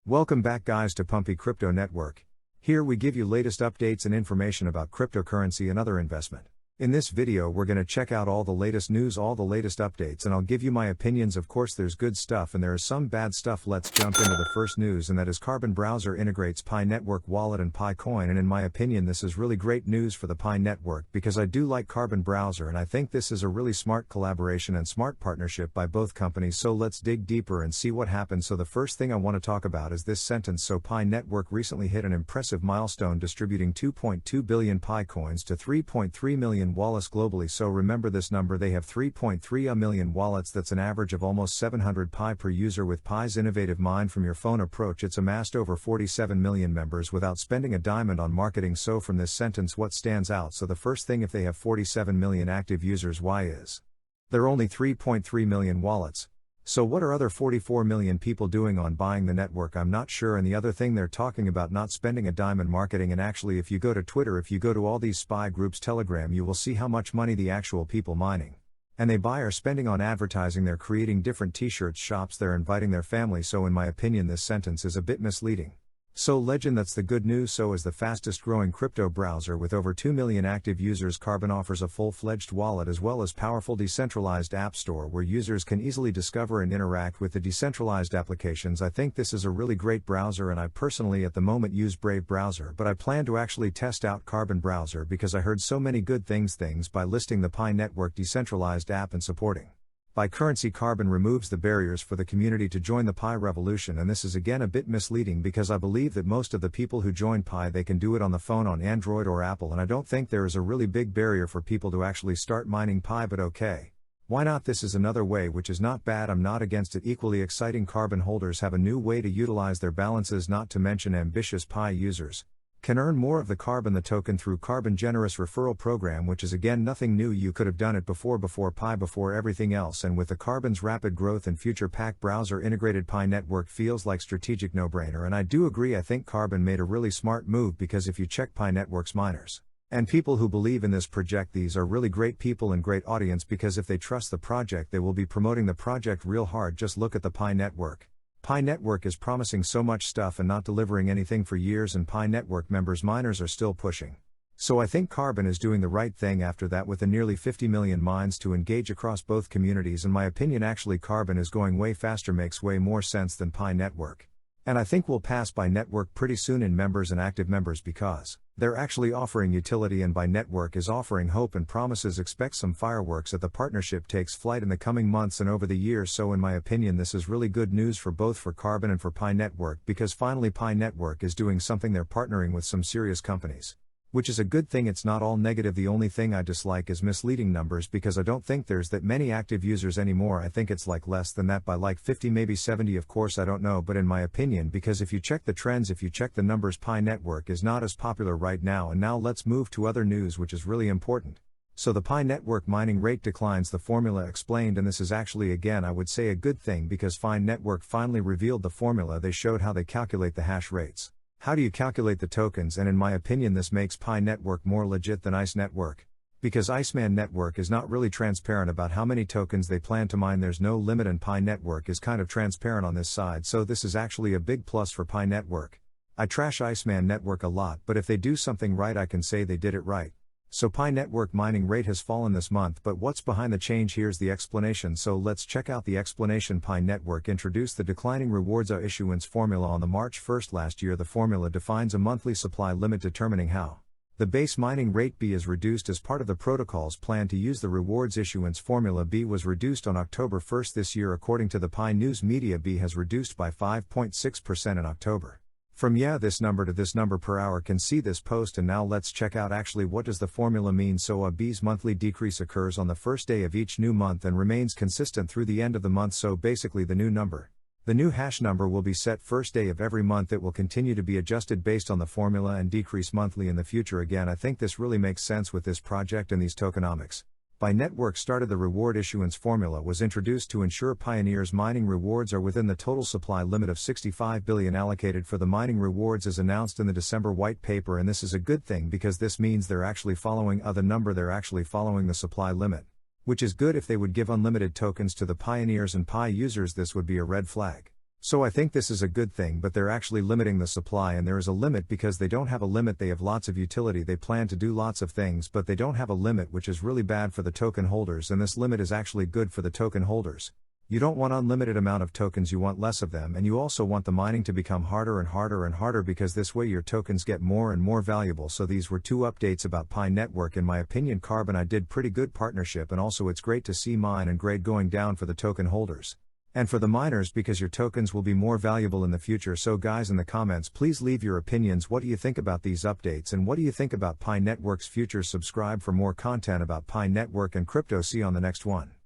Welcome back guys to Pumpy Crypto Network. Here we give you latest updates and information about cryptocurrency and other investment. In this video we're gonna check out all the latest news, all the latest updates, and I'll give you my opinions. Of course there's good stuff and there is some bad stuff. Let's jump into the first news, and that is Carbon Browser integrates Pi Network Wallet and Pi Coin, and in my opinion this is really great news for the Pi Network because I do like Carbon Browser and I think this is a really smart collaboration and smart partnership by both companies. So let's dig deeper and see what happens. So the first thing I want to talk about is this sentence. So Pi Network recently hit an impressive milestone, distributing 2.2 billion Pi coins to 3.3 million wallets globally. So remember this number, they have 3.3 million wallets. That's an average of almost 700 Pi per user. With Pi's innovative mind from your phone approach, it's amassed over 47 million members without spending a diamond on marketing. So from this sentence, what stands out? So the first thing, if they have 47 million active users, why is there only 3.3 million wallets? So what are other 44 million people doing on buying the network? I'm not sure. And the other thing, they're talking about not spending a dime in marketing, and actually if you go to Twitter, if you go to all these spy groups, Telegram, you will see how much money the actual people mining and they buy are spending on advertising. They're creating different t-shirts, shops, they're inviting their family. So in my opinion this sentence is a bit misleading. So legend, that's the good news. So as the fastest growing crypto browser with over 2 million active users, Carbon offers a full-fledged wallet as well as powerful decentralized app store where users can easily discover and interact with the decentralized applications. I think this is a really great browser, and I personally at the moment use Brave browser, but I plan to actually test out Carbon browser because I heard so many good things by listing the Pi Network decentralized app and supporting Pi currency. Carbon removes the barriers for the community to join the Pi revolution, and this is again a bit misleading because I believe that most of the people who join Pi, they can do it on the phone on Android or Apple, and I don't think there is a really big barrier for people to actually start mining Pi. But okay, why not? This is another way which is not bad. I'm not against it. Equally exciting, Carbon holders have a new way to utilize their balances, not to mention ambitious Pi users can earn more of the Carbon the token through Carbon generous referral program, which is again nothing new. You could have done it before Pi, before everything else, and with the Carbon's rapid growth and future pack browser integrated, Pi Network feels like strategic no-brainer. And I do agree, I think Carbon made a really smart move because if you check Pi Network's miners and people who believe in this project, these are really great people and great audience, because if they trust the project they will be promoting the project real hard. Just look at the Pi Network. Pi Network is promising so much stuff and not delivering anything for years, and Pi Network members miners are still pushing. So I think Carbon is doing the right thing after that with the nearly 50 million mines to engage across both communities. In my opinion actually Carbon is going way faster, makes way more sense than Pi Network. And I think we'll pass Pi Network pretty soon in members and active members because they're actually offering utility, and Pi Network is offering hope and promises. Expect some fireworks as the partnership takes flight in the coming months and over the years. So in my opinion this is really good news for both for Carbon and for Pi Network, because finally Pi Network is doing something. They're partnering with some serious companies, which is a good thing. It's not all negative. The only thing I dislike is misleading numbers, because I don't think there's that many active users anymore. I think it's like less than that by like 50, maybe 70. Of course I don't know, but in my opinion, because if you check the trends, if you check the numbers, Pi Network is not as popular right now. And now let's move to other news which is really important. So the Pi Network mining rate declines, the formula explained, and this is actually again I would say a good thing because Pi Network finally revealed the formula. They showed how they calculate the hash rates. How do you calculate the tokens? And in my opinion this makes Pi Network more legit than Ice Network, because Iceman Network is not really transparent about how many tokens they plan to mine. There's no limit, and Pi Network is kind of transparent on this side, so this is actually a big plus for Pi Network. I trash Iceman Network a lot, but if they do something right I can say they did it right. So Pi Network mining rate has fallen this month, but what's behind the change? Here's the explanation. So let's check out the explanation. Pi Network introduced the declining rewards issuance formula on the March 1st last year. The formula defines a monthly supply limit determining how the base mining rate B is reduced as part of the protocol's plan to use the rewards issuance formula. B was reduced on October 1st this year. According to the Pi News Media, B has reduced by 5.6% in October. From this number to this number per hour, can see this post. And now let's check out actually what does the formula mean. So a B's monthly decrease occurs on the first day of each new month and remains consistent through the end of the month. So basically the new number, the new hash number, will be set first day of every month. It will continue to be adjusted based on the formula and decrease monthly in the future. Again, I think this really makes sense with this project and these tokenomics. Pi Network started the reward issuance formula was introduced to ensure pioneers mining rewards are within the total supply limit of 65 billion allocated for the mining rewards as announced in the December white paper. And this is a good thing because this means they're actually following the number, they're actually following the supply limit, which is good. If they would give unlimited tokens to the pioneers and Pi users, this would be a red flag. So I think this is a good thing, but they're actually limiting the supply, and there is a limit because they don't have a limit. They have lots of utility, they plan to do lots of things, but they don't have a limit, which is really bad for the token holders, and this limit is actually good for the token holders. You don't want unlimited amount of tokens, you want less of them, and you also want the mining to become harder and harder and harder, because this way your tokens get more and more valuable. So these were 2 updates about Pi Network. In my opinion, Carbon did pretty good partnership, and also it's great to see mine and grade going down for the token holders. And for the miners, because your tokens will be more valuable in the future. So guys, in the comments please leave your opinions. What do you think about these updates, and what do you think about Pi Network's future? Subscribe for more content about Pi Network and crypto. See you on the next one.